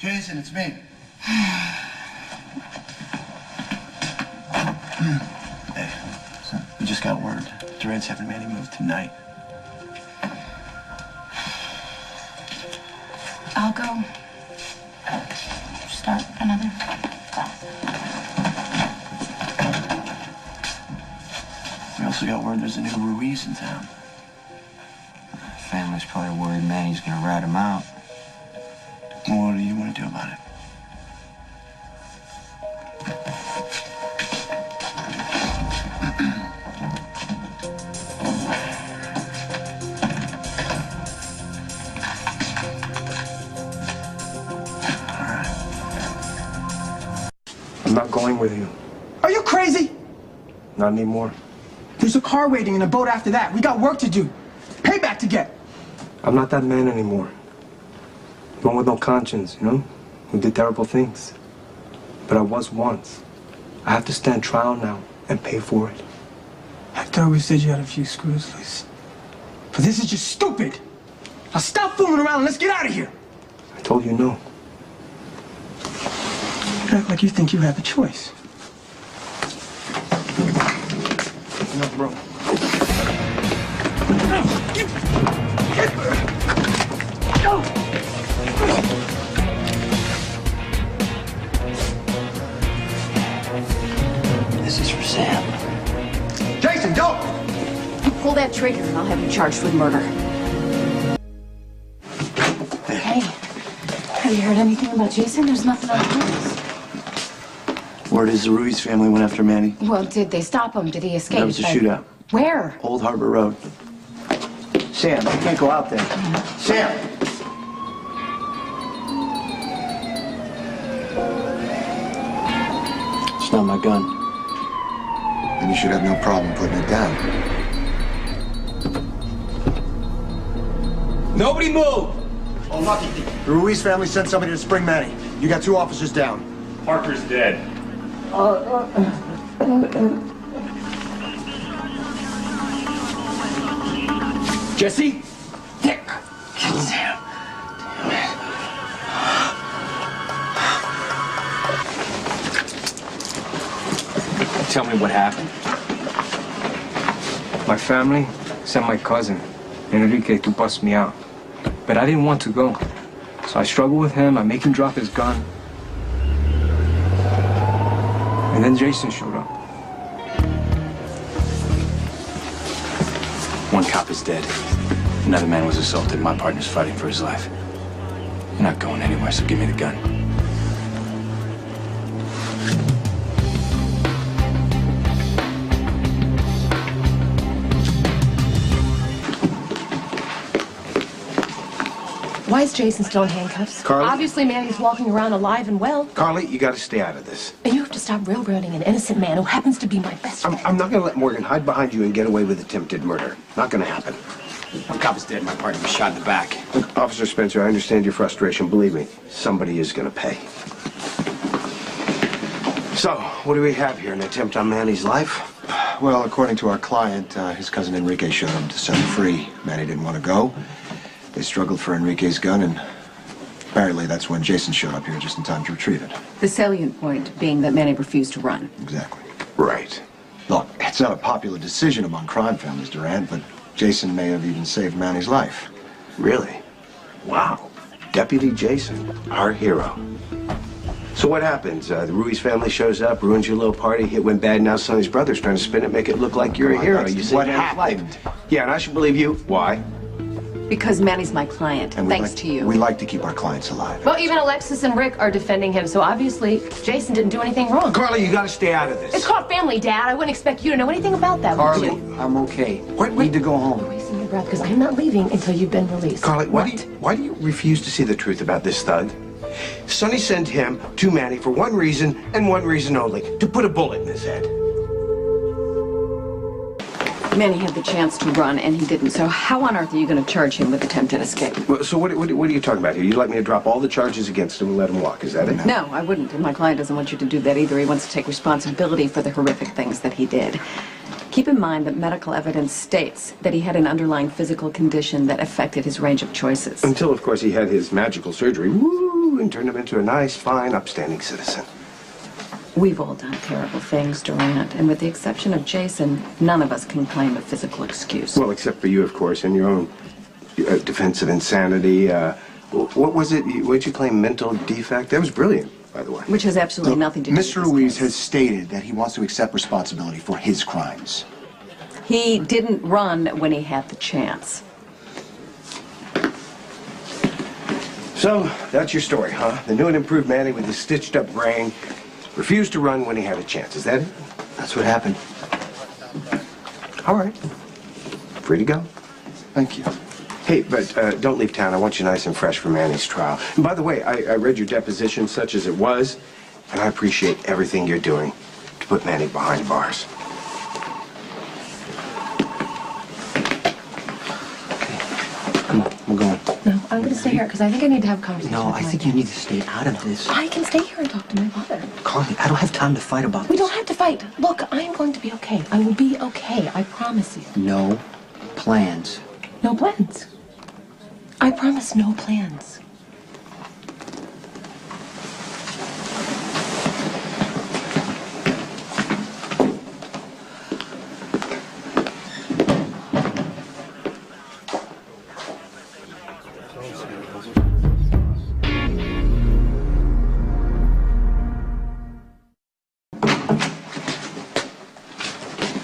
Jason, it's me. Hey, son, we just got word. Durant's having Manny moved tonight. I'll go start another class. We also got word there's a new Ruiz in town. Family's probably worried Manny's gonna rat him out. Well, what do you want to do about it? I'm not going with you. Are you crazy? Not anymore. There's a car waiting and a boat after that. We got work to do. Payback to get. I'm not that man anymore. One with no conscience, you know? Who did terrible things. But I was once. I have to stand trial now and pay for it. I thought we said you had a few screws loose. But this is just stupid. Now stop fooling around and let's get out of here. I told you no. You act like you think you have a choice. No, bro. This is for Sam. Jason, don't! You pull that trigger and I'll have you charged with murder. Hey, have you heard anything about Jason? There's nothing on the news. Word is the Ruiz family went after Manny. Well, did they stop him? Did he escape? There was a shootout. Where? Old Harbor Road. Sam, you can't go out there. Sam! It's not my gun. Then you should have no problem putting it down. Nobody move! Oh, lucky. The Ruiz family sent somebody to spring Manny. You got 2 officers down. Parker's dead. Jesse? Dick! Kill Sam. Damn it. Tell me what happened. My family sent my cousin, Enrique, to bust me out. But I didn't want to go. So I struggled with him, I make him drop his gun. And then Jason showed up. One cop is dead. Another man was assaulted. My partner's fighting for his life. You're not going anywhere, so give me the gun. Why is Jason still in handcuffs? Carly? Obviously, Manny's walking around alive and well. Carly, you gotta stay out of this. And you have to stop railroading an innocent man who happens to be my best friend. I'm not gonna let Morgan hide behind you and get away with attempted murder. Not gonna happen. One cop is dead. My partner was shot in the back. Look, Officer Spencer, I understand your frustration. Believe me, somebody is gonna pay. So, what do we have here? An attempt on Manny's life? Well, according to our client, his cousin Enrique showed him to set him free. Manny didn't want to go. They struggled for Enrique's gun, and apparently that's when Jason showed up here just in time to retrieve it. The salient point being that Manny refused to run. Exactly. Right. Look, it's not a popular decision among crime families, Durant, but Jason may have even saved Manny's life. Really? Wow. Deputy Jason, our hero. So what happens? The Ruiz family shows up, ruins your little party, hit went bad, now Sonny's brother's trying to spin it, make it look like you're a hero. You saved what Manny's life. happened. Yeah, and I should believe you. Why? Because Manny's my client, And we thanks like- to you. We like to keep our clients alive. Well, even Alexis and Rick are defending him, so obviously Jason didn't do anything wrong. Carly, you gotta stay out of It's this. called family, Dad. I wouldn't expect you to know anything about that, would Carly, you? I'm okay. What? Need to go home. Wasting your breath, because I'm not leaving until you've been released. Carly, why do you refuse to see the truth about this thug? Sonny sent him to Manny for one reason and one reason only, to put a bullet in his head. Manny had the chance to run, and he didn't. So how on earth are you going to charge him with attempted escape? Well, so what are you talking about here? You'd like me to drop all the charges against him and let him walk, is that it? No, I wouldn't. And my client doesn't want you to do that either. He wants to take responsibility for the horrific things that he did. Keep in mind that medical evidence states that he had an underlying physical condition that affected his range of choices. Until, of course, he had his magical surgery. Woo! and turned him into a nice, fine, upstanding citizen. We've all done terrible things, Durant, and with the exception of Jason, none of us can claim a physical excuse. Well, except for you, of course, and your own defense of insanity. What was it? What did you claim? Mental defect? That was brilliant, by the way. Which has absolutely nothing to do with Mr. this Ruiz case. has stated that he wants to accept responsibility for his crimes. He didn't run when he had the chance. So, that's your story, huh? The new and improved Manny with the stitched-up brain refused to run when he had a chance. Is that it? That's what happened. All right. Free to go. Thank you. Hey, but don't leave town. I want you nice and fresh for Manny's trial. And by the way, I read your deposition such as it was, and I appreciate everything you're doing to put Manny behind bars. Come on, we're going. No, I'm gonna stay here because I think I need to have a conversation No, with I my think dad. you need to stay out of this. I can stay here and talk to my father. Carly, I don't have time to fight about We this. don't have to fight. Look, I am going to be okay. I will be okay. I promise you. No plans. No plans. I promise no plans.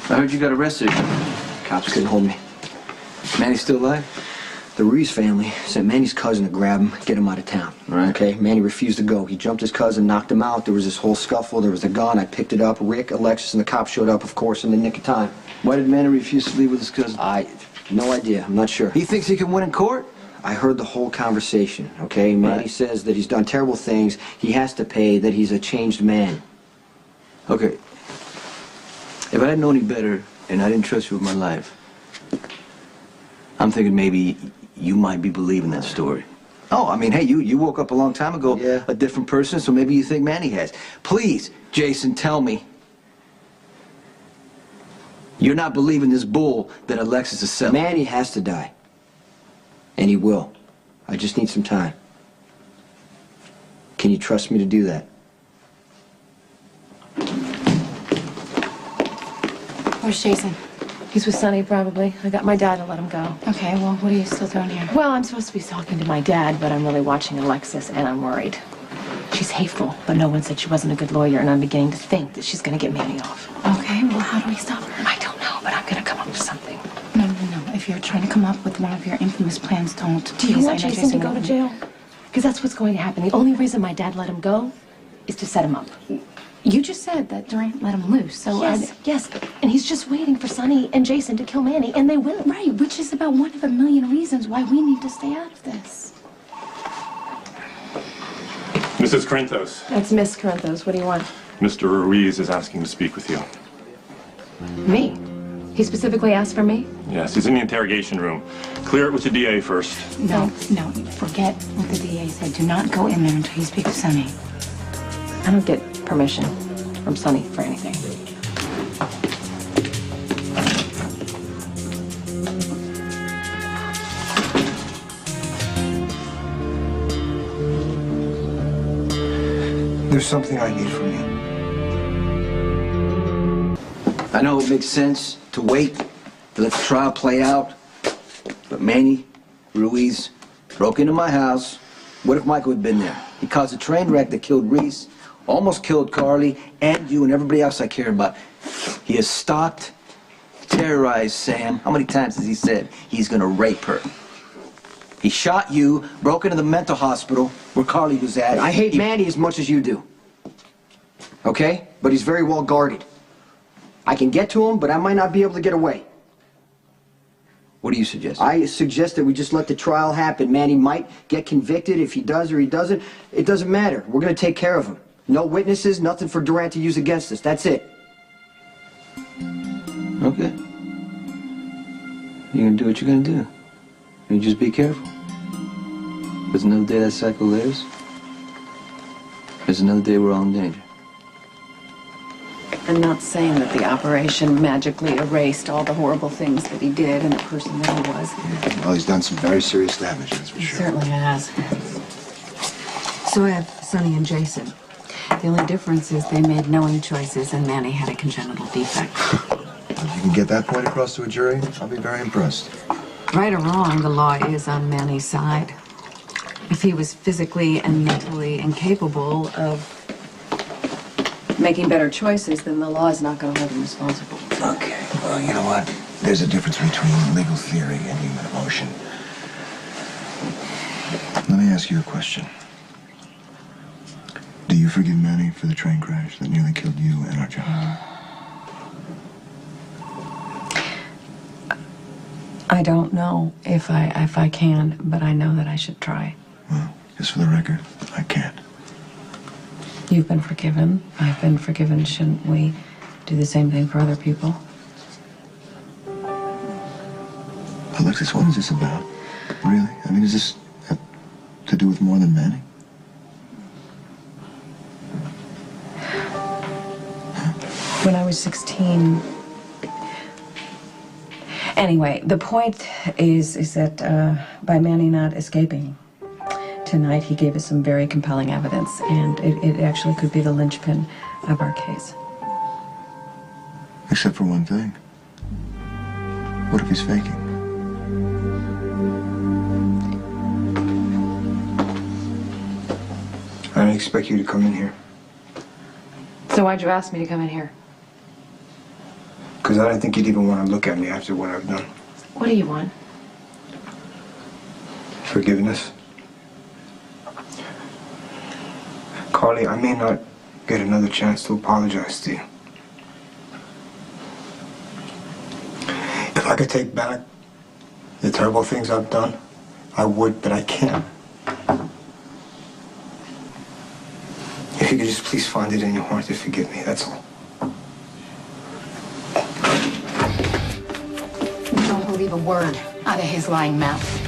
I heard you got arrested. Cops couldn't hold me. Manny's still alive? The Ruiz family sent Manny's cousin to grab him, get him out of town. Right. Okay, Manny refused to go. He jumped his cousin, knocked him out. There was this whole scuffle. There was a gun. I picked it up. Rick, Alexis, and the cops showed up, of course, in the nick of time. Why did Manny refuse to leave with his cousin? No idea. I'm not sure. He thinks he can win in court? I heard the whole conversation, okay? Manny Right. says that he's done terrible things. He has to pay, that he's a changed man. Okay. If I had known any better and I didn't trust you with my life, I'm thinking maybe you might be believing that story. Oh, I mean, hey, you woke up a long time ago, Yeah. a different person, so maybe you think Manny has. Please, Jason, tell me. You're not believing this bull that Alexis is selling. Manny has to die. And he will. I just need some time. Can you trust me to do that? Where's Jason? He's with Sonny, probably. I got my dad to let him go. Okay, well, what are you still doing here? Well, I'm supposed to be talking to my dad, but I'm really watching Alexis, and I'm worried. She's hateful, but no one said she wasn't a good lawyer, and I'm beginning to think that she's going to get Manny off. Okay, well, how do we stop her? I don't know, but I'm going to come up with something. No. If you're trying to come up with one of your infamous plans, don't. Do you Please, want I know Jason to go to won't. jail? Because that's what's going to happen. The only reason my dad let him go is to set him up. You just said that Durant let him loose, so Yes. And he's just waiting for Sonny and Jason to kill Manny, and they will. Right, which is about one of a million reasons why we need to stay out of this. Mrs. Corinthos, That's Miss Corinthos. What do you want? Mr. Ruiz is asking to speak with you. Me? He specifically asked for me? Yes, he's in the interrogation room. Clear it with the DA first. No, forget what the DA said. Do not go in there until you speak to Sonny. I don't get permission from Sonny for anything. There's something I need from you. I know it makes sense to wait, to let the trial play out. But Manny Ruiz broke into my house. What if Michael had been there? He caused a train wreck that killed Ruiz, almost killed Carly, and you and everybody else I care about. He has stalked, terrorized Sam. How many times has he said he's gonna rape her? He shot you, broke into the mental hospital where Carly was at. I hate Manny as much as you do. Okay? But he's very well guarded. I can get to him, but I might not be able to get away. What do you suggest? I suggest that we just let the trial happen. Manny might get convicted. If he does or he doesn't, it doesn't matter. We're going to take care of him. No witnesses, nothing for Durant to use against us. That's it. Okay. You're gonna do what you're gonna do. You just be careful. There's another day that cycle lives. There's another day we're all in danger. I'm not saying that the operation magically erased all the horrible things that he did and the person that he was. Well, he's done some very serious damage, that's for He sure. certainly has. So I have Sonny and Jason. The only difference is they made knowing choices and Manny had a congenital defect. If you can get that point across to a jury, I'll be very impressed. Right or wrong, the law is on Manny's side. If he was physically and mentally incapable of making better choices, then the law is not going to hold him responsible. Okay, well, you know what? There's a difference between legal theory and human emotion. Let me ask you a question. Do you forgive Manny for the train crash that nearly killed you and our child? I don't know if I can, but I know that I should try. Well, just for the record, I can't. You've been forgiven. I've been forgiven. Shouldn't we do the same thing for other people? Alexis, what is this about? Really? I mean, does this have to do with more than Manny? When I was 16... Anyway, the point is that by Manny not escaping tonight, he gave us some very compelling evidence, and it actually could be the linchpin of our case. Except for one thing. What if he's faking? I didn't expect you to come in here. So why'd you ask me to come in here? Because I didn't think you'd even want to look at me after what I've done. What do you want? Forgiveness. Carly, I may not get another chance to apologize to you. If I could take back the terrible things I've done, I would, but I can't. If you could just please find it in your heart to forgive me, that's all. Don't believe a word out of his lying mouth.